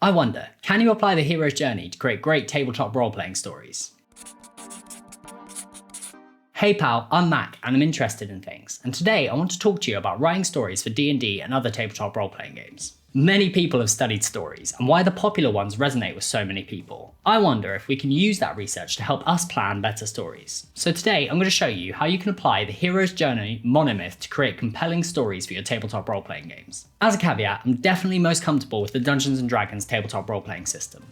I wonder, can you apply the hero's journey to create great tabletop role-playing stories? Hey pal, I'm Mac and I'm interested in things, and today I want to talk to you about writing stories for D&D and other tabletop role-playing games. Many people have studied stories, and why the popular ones resonate with so many people. I wonder if we can use that research to help us plan better stories. So today I'm going to show you how you can apply the hero's journey monomyth to create compelling stories for your tabletop role-playing games. As a caveat, I'm definitely most comfortable with the Dungeons & Dragons tabletop role-playing system,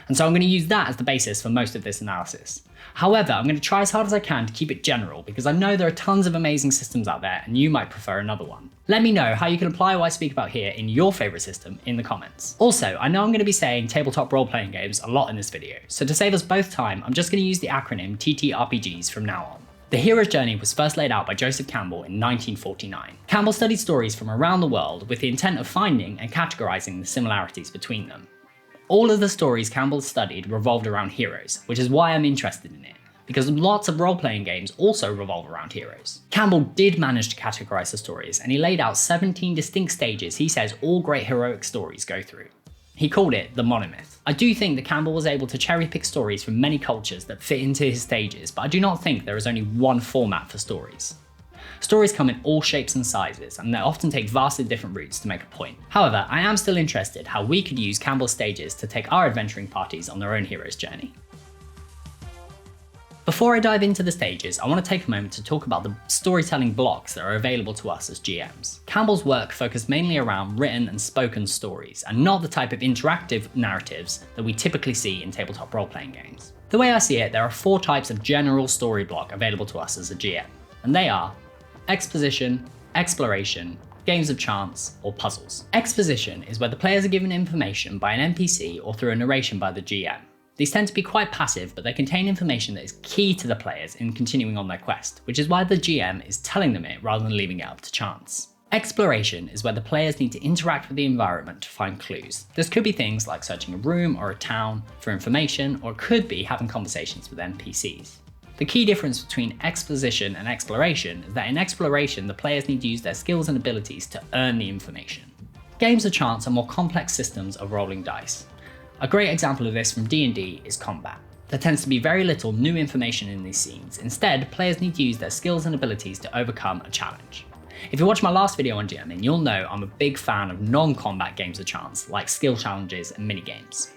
and so I'm going to use that as the basis for most of this analysis. However, I'm going to try as hard as I can to keep it general because I know there are tons of amazing systems out there and you might prefer another one. Let me know how you can apply what I speak about here in your favourite system in the comments. Also, I know I'm going to be saying tabletop role-playing games a lot in this video, so to save us both time, I'm just going to use the acronym TTRPGs from now on. The hero's journey was first laid out by Joseph Campbell in 1949. Campbell studied stories from around the world with the intent of finding and categorising the similarities between them. All of the stories Campbell studied revolved around heroes, which is why I'm interested in it, because lots of role-playing games also revolve around heroes. Campbell did manage to categorise the stories, and he laid out 17 distinct stages he says all great heroic stories go through. He called it the monomyth. I do think that Campbell was able to cherry-pick stories from many cultures that fit into his stages, but I do not think there is only one format for stories. Stories come in all shapes and sizes, and they often take vastly different routes to make a point. However, I am still interested how we could use Campbell's stages to take our adventuring parties on their own hero's journey. Before I dive into the stages, I want to take a moment to talk about the storytelling blocks that are available to us as GMs. Campbell's work focused mainly around written and spoken stories, and not the type of interactive narratives that we typically see in tabletop role-playing games. The way I see it, there are 4 types of general story block available to us as a GM, and they are exposition, exploration, games of chance, or puzzles. Exposition is where the players are given information by an NPC or through a narration by the GM. These tend to be quite passive, but they contain information that is key to the players in continuing on their quest, which is why the GM is telling them it rather than leaving it up to chance. Exploration is where the players need to interact with the environment to find clues. This could be things like searching a room or a town for information, or it could be having conversations with NPCs. The key difference between exposition and exploration is that in exploration, the players need to use their skills and abilities to earn the information. Games of chance are more complex systems of rolling dice. A great example of this from D&D is combat. There tends to be very little new information in these scenes. Instead, players need to use their skills and abilities to overcome a challenge. If you watched my last video on GMing, you'll know I'm a big fan of non-combat games of chance, like skill challenges and minigames.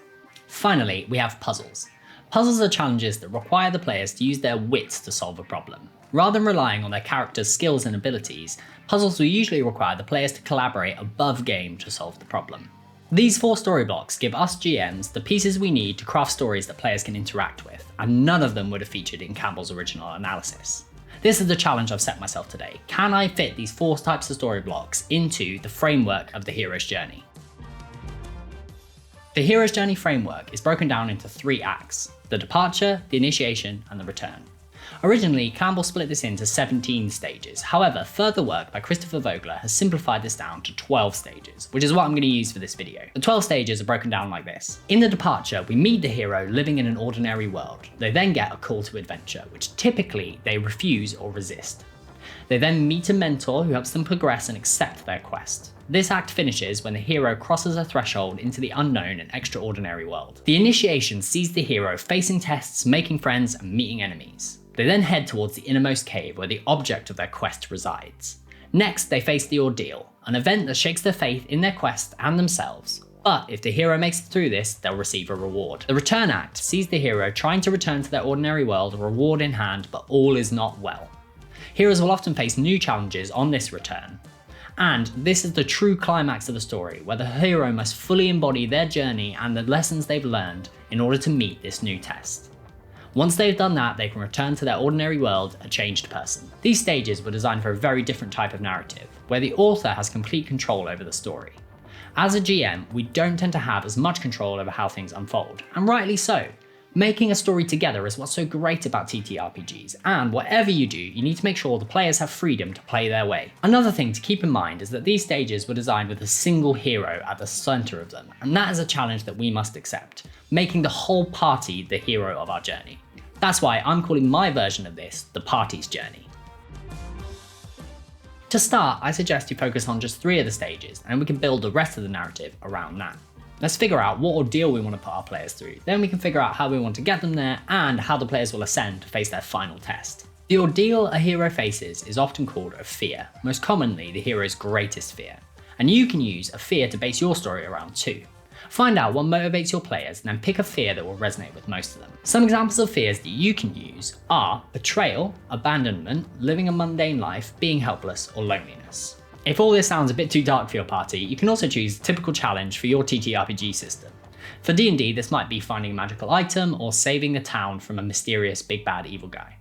Finally, we have puzzles. Puzzles are challenges that require the players to use their wits to solve a problem. Rather than relying on their character's skills and abilities, puzzles will usually require the players to collaborate above game to solve the problem. These 4 story blocks give us GMs the pieces we need to craft stories that players can interact with, and none of them would have featured in Campbell's original analysis. This is the challenge I've set myself today. Can I fit these 4 types of story blocks into the framework of the hero's journey? The hero's journey framework is broken down into 3 acts: the departure, the initiation, and the return. Originally, Campbell split this into 17 stages. However, further work by Christopher Vogler has simplified this down to 12 stages, which is what I'm going to use for this video. The 12 stages are broken down like this. In the departure, we meet the hero living in an ordinary world. They then get a call to adventure, which typically they refuse or resist. They then meet a mentor who helps them progress and accept their quest. This act finishes when the hero crosses a threshold into the unknown and extraordinary world. The initiation sees the hero facing tests, making friends, and meeting enemies. They then head towards the innermost cave where the object of their quest resides. Next, they face the ordeal, an event that shakes their faith in their quest and themselves. But if the hero makes it through this, they'll receive a reward. The return act sees the hero trying to return to their ordinary world, reward in hand, but all is not well. Heroes will often face new challenges on this return. And this is the true climax of the story, where the hero must fully embody their journey and the lessons they've learned in order to meet this new test. Once they've done that, they can return to their ordinary world a changed person. These stages were designed for a very different type of narrative, where the author has complete control over the story. As a GM, we don't tend to have as much control over how things unfold, and rightly so. Making a story together is what's so great about TTRPGs, and whatever you do, you need to make sure the players have freedom to play their way. Another thing to keep in mind is that these stages were designed with a single hero at the center of them, and that is a challenge that we must accept, making the whole party the hero of our journey. That's why I'm calling my version of this the party's journey. To start, I suggest you focus on just 3 of the stages, and we can build the rest of the narrative around that. Let's figure out what ordeal we want to put our players through. Then we can figure out how we want to get them there and how the players will ascend to face their final test. The ordeal a hero faces is often called a fear, most commonly the hero's greatest fear. And you can use a fear to base your story around too. Find out what motivates your players and then pick a fear that will resonate with most of them. Some examples of fears that you can use are betrayal, abandonment, living a mundane life, being helpless, or loneliness. If all this sounds a bit too dark for your party, you can also choose a typical challenge for your TTRPG system. For D&D, this might be finding a magical item or saving the town from a mysterious big bad evil guy.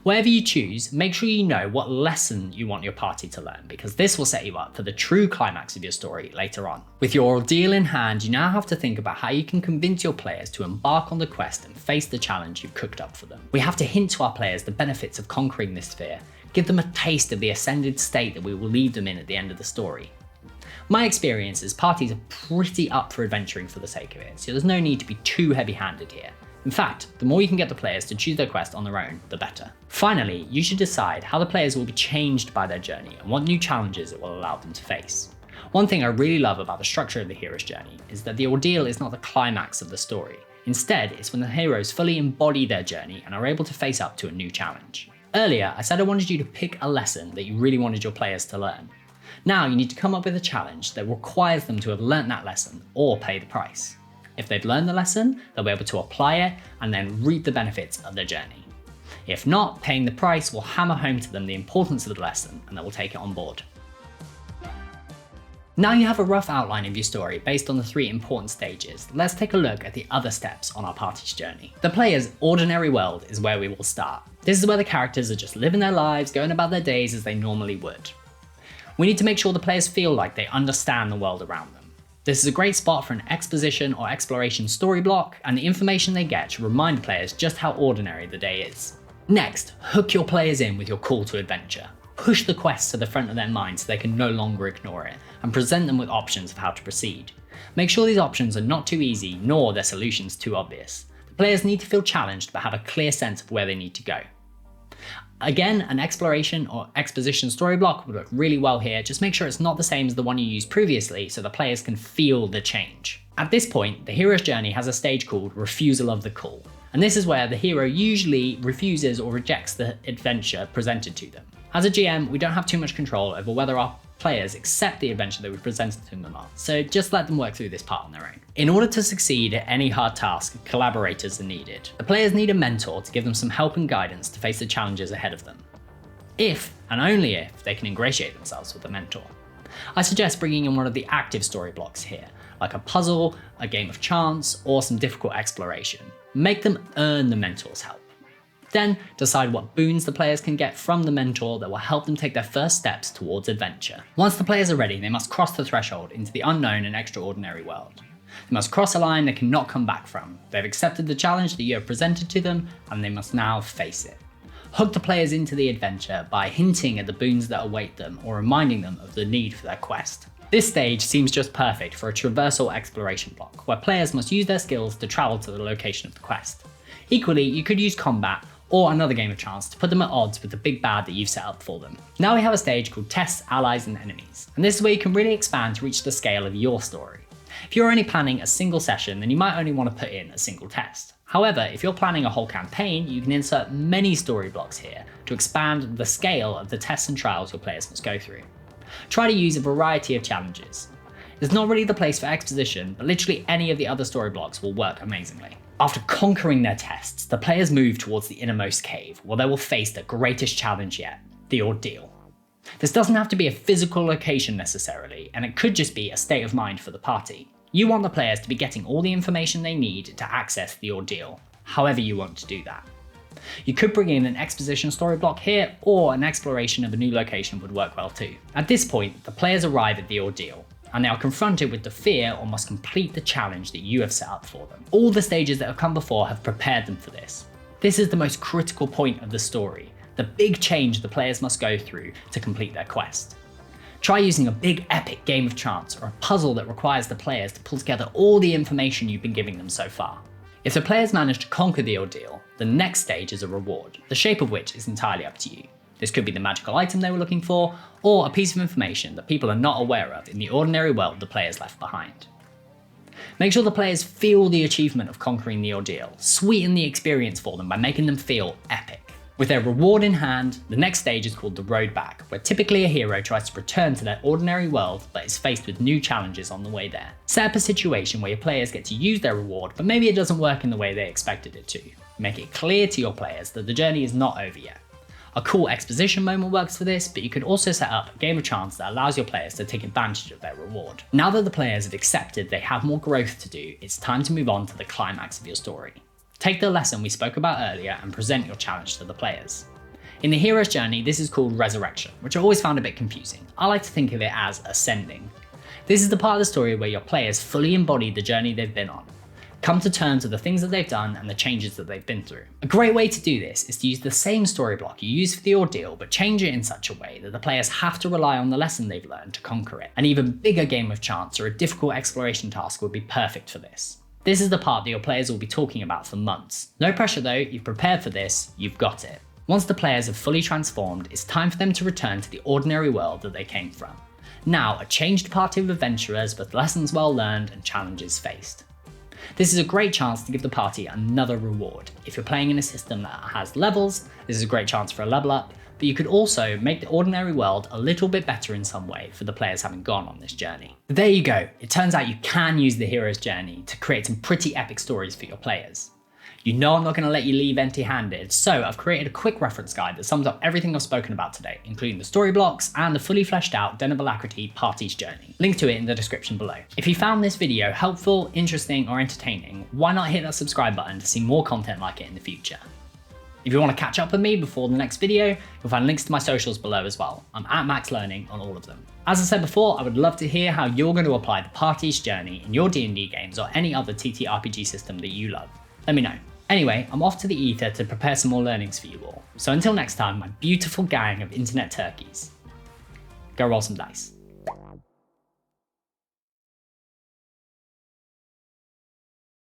Whatever you choose, make sure you know what lesson you want your party to learn, because this will set you up for the true climax of your story later on. With your ordeal in hand, you now have to think about how you can convince your players to embark on the quest and face the challenge you've cooked up for them. We have to hint to our players the benefits of conquering this fear, give them a taste of the ascended state that we will leave them in at the end of the story. My experience is parties are pretty up for adventuring for the sake of it, so there's no need to be too heavy-handed here. In fact, the more you can get the players to choose their quest on their own, the better. Finally, you should decide how the players will be changed by their journey and what new challenges it will allow them to face. One thing I really love about the structure of the hero's journey is that the ordeal is not the climax of the story. Instead, it's when the heroes fully embody their journey and are able to face up to a new challenge. Earlier, I said I wanted you to pick a lesson that you really wanted your players to learn. Now you need to come up with a challenge that requires them to have learnt that lesson or pay the price. If they've learned the lesson, they'll be able to apply it and then reap the benefits of their journey. If not, paying the price will hammer home to them the importance of the lesson and they will take it on board. Now you have a rough outline of your story based on the 3 important stages, let's take a look at the other steps on our party's journey. The player's ordinary world is where we will start. This is where the characters are just living their lives, going about their days as they normally would. We need to make sure the players feel like they understand the world around them. This is a great spot for an exposition or exploration story block, and the information they get should remind players just how ordinary the day is. Next, hook your players in with your call to adventure. Push the quest to the front of their mind so they can no longer ignore it, and present them with options of how to proceed. Make sure these options are not too easy, nor their solutions too obvious. The players need to feel challenged but have a clear sense of where they need to go. Again, an exploration or exposition story block would work really well here, just make sure it's not the same as the one you used previously so the players can feel the change. At this point, the hero's journey has a stage called Refusal of the Call, and this is where the hero usually refuses or rejects the adventure presented to them. As a GM, we don't have too much control over whether our players accept the adventure that we presented to them or not, so just let them work through this part on their own. In order to succeed at any hard task, collaborators are needed. The players need a mentor to give them some help and guidance to face the challenges ahead of them. If, and only if, they can ingratiate themselves with the mentor. I suggest bringing in one of the active story blocks here, like a puzzle, a game of chance, or some difficult exploration. Make them earn the mentor's help. Then decide what boons the players can get from the mentor that will help them take their first steps towards adventure. Once the players are ready, they must cross the threshold into the unknown and extraordinary world. They must cross a line they cannot come back from. They've accepted the challenge that you have presented to them, and they must now face it. Hook the players into the adventure by hinting at the boons that await them or reminding them of the need for their quest. This stage seems just perfect for a traversal exploration block, where players must use their skills to travel to the location of the quest. Equally, you could use combat or another game of chance to put them at odds with the big bad that you've set up for them. Now we have a stage called Tests, Allies and Enemies, and this is where you can really expand to reach the scale of your story. If you're only planning a single session, then you might only want to put in a single test. However, if you're planning a whole campaign, you can insert many story blocks here to expand the scale of the tests and trials your players must go through. Try to use a variety of challenges. It's not really the place for exposition, but literally any of the other story blocks will work amazingly. After conquering their tests, the players move towards the innermost cave, where they will face the greatest challenge yet, the ordeal. This doesn't have to be a physical location necessarily, and it could just be a state of mind for the party. You want the players to be getting all the information they need to access the ordeal, however you want to do that. You could bring in an exposition story block here, or an exploration of a new location would work well too. At this point, the players arrive at the ordeal, and they are confronted with the fear or must complete the challenge that you have set up for them. All the stages that have come before have prepared them for this. This is the most critical point of the story, the big change the players must go through to complete their quest. Try using a big epic game of chance or a puzzle that requires the players to pull together all the information you've been giving them so far. If the players manage to conquer the ordeal, the next stage is a reward, the shape of which is entirely up to you. This could be the magical item they were looking for, or a piece of information that people are not aware of in the ordinary world the players left behind. Make sure the players feel the achievement of conquering the ordeal. Sweeten the experience for them by making them feel epic. With their reward in hand, the next stage is called the road back, where typically a hero tries to return to their ordinary world but is faced with new challenges on the way there. Set up a situation where your players get to use their reward, but maybe it doesn't work in the way they expected it to. Make it clear to your players that the journey is not over yet. A cool exposition moment works for this, but you could also set up a game of chance that allows your players to take advantage of their reward. Now that the players have accepted they have more growth to do, it's time to move on to the climax of your story. Take the lesson we spoke about earlier and present your challenge to the players. In the hero's journey, this is called resurrection, which I always found a bit confusing. I like to think of it as ascending. This is the part of the story where your players fully embody the journey they've been on, come to terms with the things that they've done and the changes that they've been through. A great way to do this is to use the same story block you use for the ordeal, but change it in such a way that the players have to rely on the lesson they've learned to conquer it. An even bigger game of chance or a difficult exploration task would be perfect for this. This is the part that your players will be talking about for months. No pressure though, you've prepared for this, you've got it. Once the players have fully transformed, it's time for them to return to the ordinary world that they came from. Now, a changed party of adventurers with lessons well learned and challenges faced. This is a great chance to give the party another reward. If you're playing in a system that has levels, this is a great chance for a level up, but you could also make the ordinary world a little bit better in some way for the players having gone on this journey. But there you go, it turns out you can use the hero's journey to create some pretty epic stories for your players. You know I'm not going to let you leave empty-handed, so I've created a quick reference guide that sums up everything I've spoken about today, including the story blocks and the fully fleshed out Den of Alacrity party's journey. Link to it in the description below. If you found this video helpful, interesting, or entertaining, why not hit that subscribe button to see more content like it in the future? If you want to catch up with me before the next video, you'll find links to my socials below as well. I'm at Max Learning on all of them. As I said before, I would love to hear how you're going to apply the party's journey in your D&D games or any other TTRPG system that you love. Let me know. Anyway, I'm off to the ether to prepare some more learnings for you all. So until next time, my beautiful gang of internet turkeys, go roll some dice.